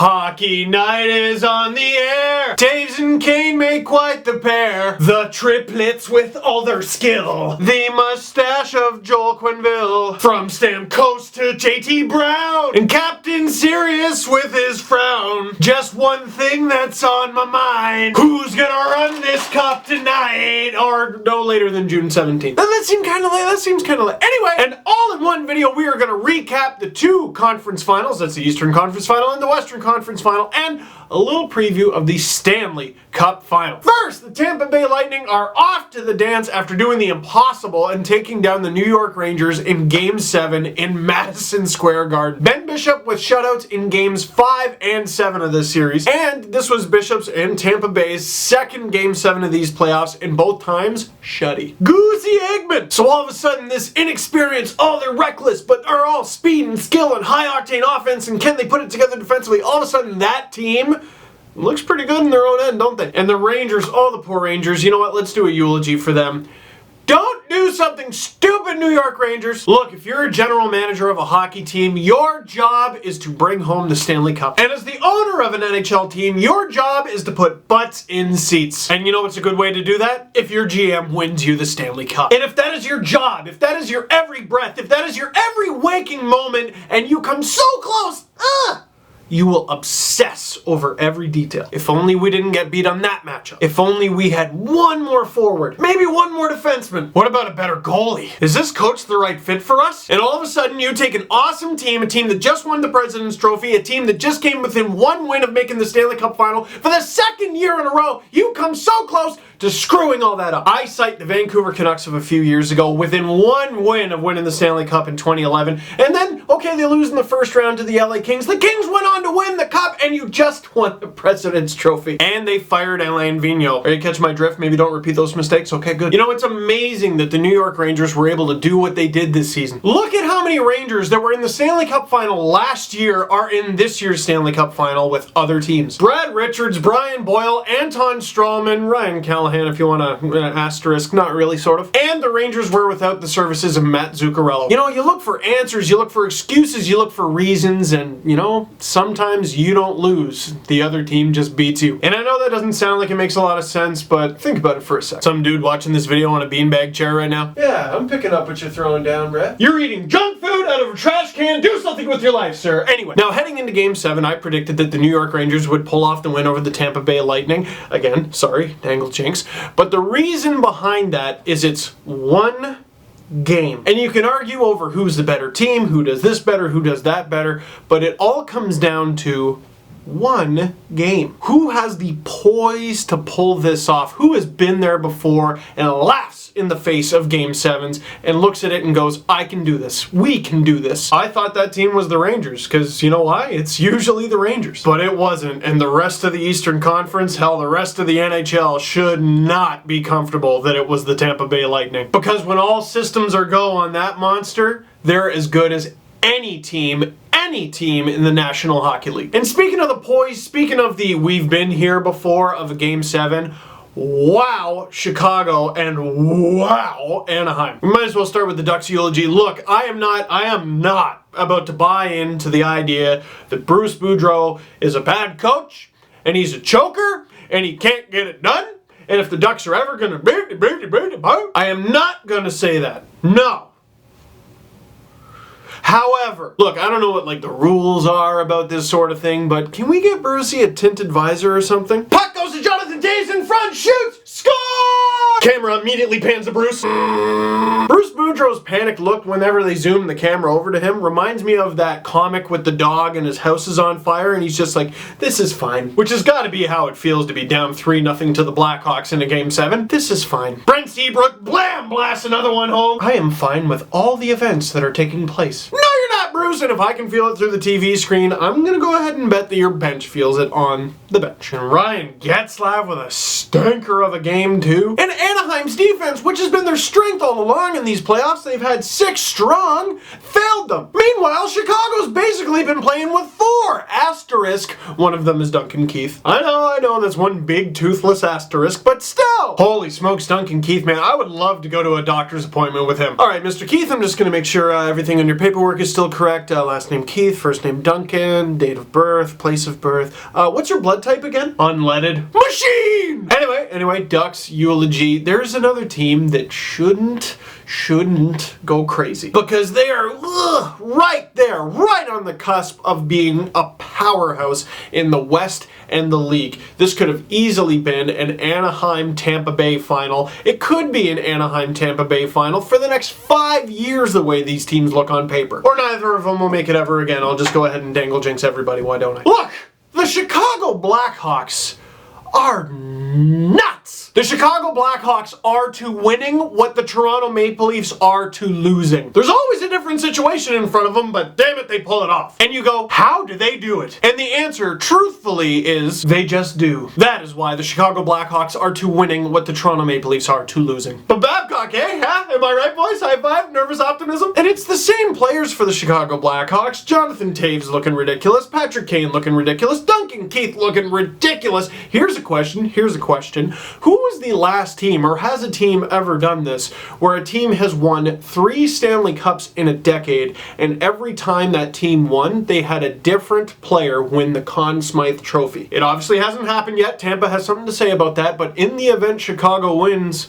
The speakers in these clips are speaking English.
Hockey night is on the air. Taves and Kane make quite the pair. The triplets with all their skill. The mustache of Joel Quenneville. From Stamkos to JT Brown. And Captain Serious with his frown. Just one thing that's on my mind. Who's gonna run this cup tonight? Or no later than June 17th. That seems kind of late. That seems kind of late. Anyway, and all in one video, we are gonna recap the two conference finals. That's the Eastern Conference Final and the Western Conference Final, and a little preview of the Stanley Cup Final. First, the Tampa Bay Lightning are off to the dance after doing the impossible and taking down the New York Rangers in Game 7 in Madison Square Garden. Ben Bishop with shutouts in Games 5 and 7 of this series, and this was Bishop's and Tampa Bay's second Game 7 of these playoffs, and both times, shutty. Goosey Eggman! So all of a sudden, this inexperienced, they're reckless, but are all speed and skill and high-octane offense, and can they put it together defensively? All of a sudden, that team looks pretty good in their own end, don't they? And the Rangers, the poor Rangers, you know what? Let's do a eulogy for them. Don't do something stupid, New York Rangers. Look, if you're a general manager of a hockey team, your job is to bring home the Stanley Cup. And as the owner of an NHL team, your job is to put butts in seats. And you know what's a good way to do that? If your GM wins you the Stanley Cup. And if that is your job, if that is your every breath, if that is your every waking moment, and you come so close, you will obsess over every detail. If only we didn't get beat on that matchup. If only we had one more forward. Maybe one more defenseman. What about a better goalie? Is this coach the right fit for us? And all of a sudden you take an awesome team, a team that just won the President's Trophy, a team that just came within one win of making the Stanley Cup Final. For the second year in a row, you come so close to screwing all that up. I cite the Vancouver Canucks of a few years ago within one win of winning the Stanley Cup in 2011. And then, they lose in the first round to the LA Kings. The Kings went on to win the Cup, and you just won the President's Trophy. And they fired Alain Vigneault. Are you catching my drift? Maybe don't repeat those mistakes? Okay, good. You know, it's amazing that the New York Rangers were able to do what they did this season. Look at how many Rangers that were in the Stanley Cup Final last year are in this year's Stanley Cup Final with other teams. Brad Richards, Brian Boyle, Anton Strawman, Ryan Callahan, if you want to asterisk, not really, sort of. And the Rangers were without the services of Matt Zuccarello. You know, you look for answers, you look for excuses, you look for reasons, and, sometimes you don't lose. The other team just beats you. And I know that doesn't sound like it makes a lot of sense, but think about it for a sec. Some dude watching this video on a beanbag chair right now. Yeah, I'm picking up what you're throwing down, Brett. You're eating junk food out of a trash can. Do something with your life, sir. Anyway, now heading into Game 7, I predicted that the New York Rangers would pull off the win over the Tampa Bay Lightning. Again, sorry, dangle jinx. But the reason behind that is it's one game. And you can argue over who's the better team, who does this better, who does that better, but it all comes down to one game. Who has the poise to pull this off? Who has been there before and laughs in the face of Game 7s and looks at it and goes, I can do this. We can do this. I thought that team was the Rangers, because you know why? It's usually the Rangers. But it wasn't, and the rest of the Eastern Conference, hell, the rest of the NHL should not be comfortable that it was the Tampa Bay Lightning. Because when all systems are go on that monster, they're as good as any team in the National Hockey League. And speaking of the poise, speaking of the we've been here before of a Game 7, wow, Chicago, and wow, Anaheim. We might as well start with the Ducks eulogy. Look, I am not about to buy into the idea that Bruce Boudreau is a bad coach, and he's a choker, and he can't get it done, and if the Ducks are ever gonna I am not gonna say that. No. However, look, I don't know what the rules are about this sort of thing, but can we get Brucey a tinted visor or something? Puck goes to Jonathan Toews in front, shoots, score! Camera immediately pans to Bruce. Bruce Boudreau's panicked look whenever they zoom the camera over to him reminds me of that comic with the dog and his house is on fire and he's just like, this is fine. Which has got to be how it feels to be down 3-0 to the Blackhawks in a Game 7. This is fine. Brent Seabrook, blam, blasts another one home. I am fine with all the events that are taking place. No, you're not, Bruce, and if I can feel it through the TV screen, I'm gonna go ahead and bet that your bench feels it on the bench. And Ryan Getzlaf with a stinker of a game, too. And Anaheim's defense, which has been their strength all along in these playoffs, they've had 6 strong, failed them. Meanwhile, Chicago's basically been playing with 4, asterisk. One of them is Duncan Keith. I know, that's one big toothless asterisk, but still. Holy smokes, Duncan Keith, man, I would love to go to a doctor's appointment with him. All right, Mr. Keith, I'm just gonna make sure everything on your paperwork is still correct. correct. Last name Keith, first name Duncan, date of birth, place of birth. What's your blood type again? Unleaded. Machine! Anyway, Ducks, eulogy. There's another team that shouldn't go crazy. Because they are right there, right on the cusp of being a powerhouse in the West and the league. This could have easily been an Anaheim-Tampa Bay final. It could be an Anaheim-Tampa Bay final for the next 5 years the way these teams look on paper. Or neither of them will make it ever again. I'll just go ahead and dangle jinx everybody, why don't I? Look! The Chicago Blackhawks are nuts! The Chicago Blackhawks are to winning what the Toronto Maple Leafs are to losing. There's always a different situation in front of them, but damn it, they pull it off. And you go, how do they do it? And the answer, truthfully, is they just do. That is why the Chicago Blackhawks are to winning what the Toronto Maple Leafs are to losing. But Babcock, eh? Huh? Am I right, boys? High five? Nervous optimism? And it's the same players for the Chicago Blackhawks. Jonathan Toews looking ridiculous. Patrick Kane looking ridiculous. Duncan Keith looking ridiculous. Here's a question. Who was the last team, or has a team ever done this, where a team has won 3 Stanley Cups in a decade, and every time that team won, they had a different player win the Conn Smythe Trophy? It obviously hasn't happened yet. Tampa has something to say about that, but in the event Chicago wins,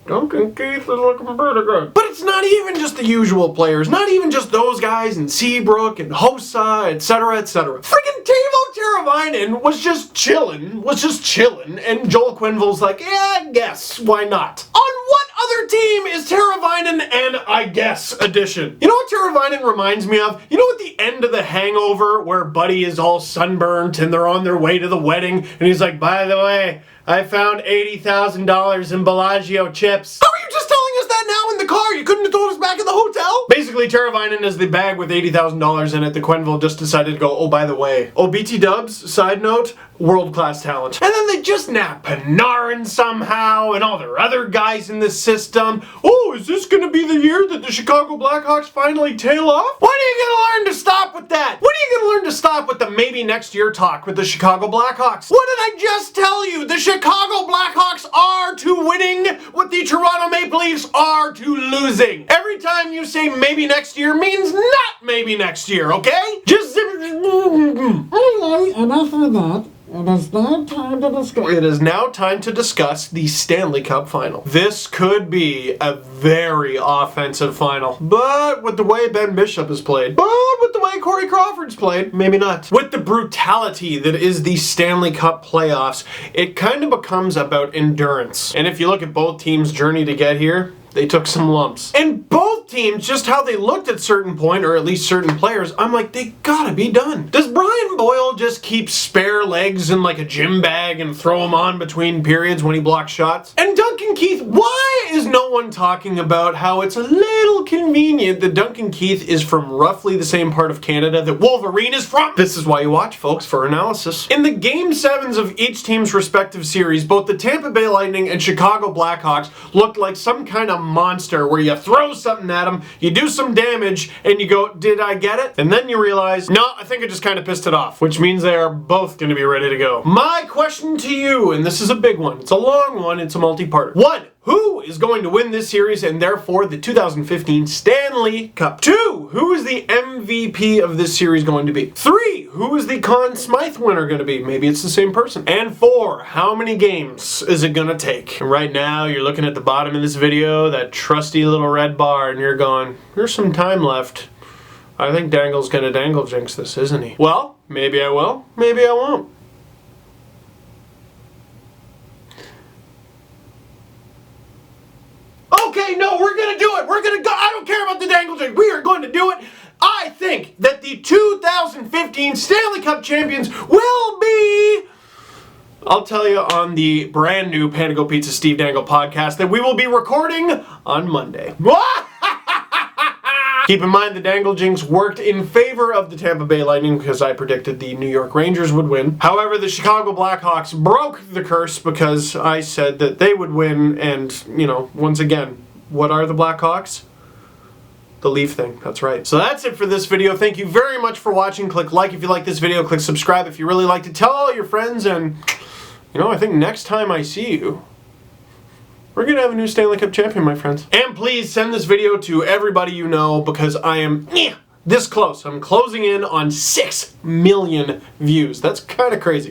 Duncan Keith is looking pretty good. But it's not even just the usual players, not even just those guys and Seabrook and Hossa, etc., etc. Friggin' Teuvo Teravainen was just chillin', and Joel Quenneville's like, yeah, I guess, why not? On what other team is Teravainen an I guess edition? You know what Teravainen reminds me of? You know at the end of The Hangover where Buddy is all sunburnt and they're on their way to the wedding and he's like, by the way, I found $80,000 in Bellagio chips. How are you just telling us that now in the car? You couldn't have told us back in the hotel? Basically, Teravainen is the bag with $80,000 in it that Quenneville just decided to go, oh, by the way. Oh, BT Dubs, side note, world-class talent. And then they just nab Panarin somehow and all their other guys in the system. Oh, is this going to be the year that the Chicago Blackhawks finally tail off? When are you going to learn to stop with that? When are you going to learn to stop with the maybe next year talk with the Chicago Blackhawks? What did I just tell you? The Chicago Blackhawks are to winning what the Toronto Maple Leafs are to losing. Every time you say maybe next year means not maybe next year, okay? Just Anyway, enough of that. It is now time to discuss the Stanley Cup final. This could be a very offensive final, but with the way Ben Bishop has played, but with the way Corey Crawford's played, maybe not. With the brutality that is the Stanley Cup playoffs, it kind of becomes about endurance. And if you look at both teams' journey to get here, they took some lumps. And both teams, just how they looked at certain point, or at least certain players, I'm like, they gotta be done. Does Brian Boyle just keep spare legs in like a gym bag and throw them on between periods when he blocks shots? And Duncan Keith, why is no one talking about how it's a little convenient that Duncan Keith is from roughly the same part of Canada that Wolverine is from? This is why you watch, folks, for analysis. In the Game 7s of each team's respective series, both the Tampa Bay Lightning and Chicago Blackhawks looked like some kind of monster where you throw something at them, you do some damage, and you go, did I get it? And then you realize, no, I think I just kind of pissed it off, which means they are both going to be ready to go. My question to you, and this is a big one, it's a long one, it's a multi-parter. 1. Who is going to win this series and therefore the 2015 Stanley Cup? 2. Who is the MVP of this series going to be? 3. Who is the Conn Smythe winner going to be? Maybe it's the same person. And 4. How many games is it going to take? And right now, you're looking at the bottom of this video, that trusty little red bar, and you're going, there's some time left. I think Dangle's going to dangle jinx this, isn't he? Well, maybe I will, maybe I won't. Okay, no, we're gonna do it. We're gonna go. I don't care about the dangle jinx. We are going to do it. I think that the 2015 Stanley Cup champions will be... I'll tell you on the brand new Panago Pizza Steve Dangle podcast that we will be recording on Monday. Keep in mind the dangle jinx worked in favor of the Tampa Bay Lightning because I predicted the New York Rangers would win. However, the Chicago Blackhawks broke the curse because I said that they would win, and, you know, once again, what are the Blackhawks? The Leaf thing, that's right. So that's it for this video. Thank you very much for watching. Click like if you like this video. Click subscribe if you really liked it. Tell all your friends, and, you know, I think next time I see you, we're going to have a new Stanley Cup champion, my friends. And please send this video to everybody you know because I am this close. I'm closing in on 6 million views. That's kind of crazy.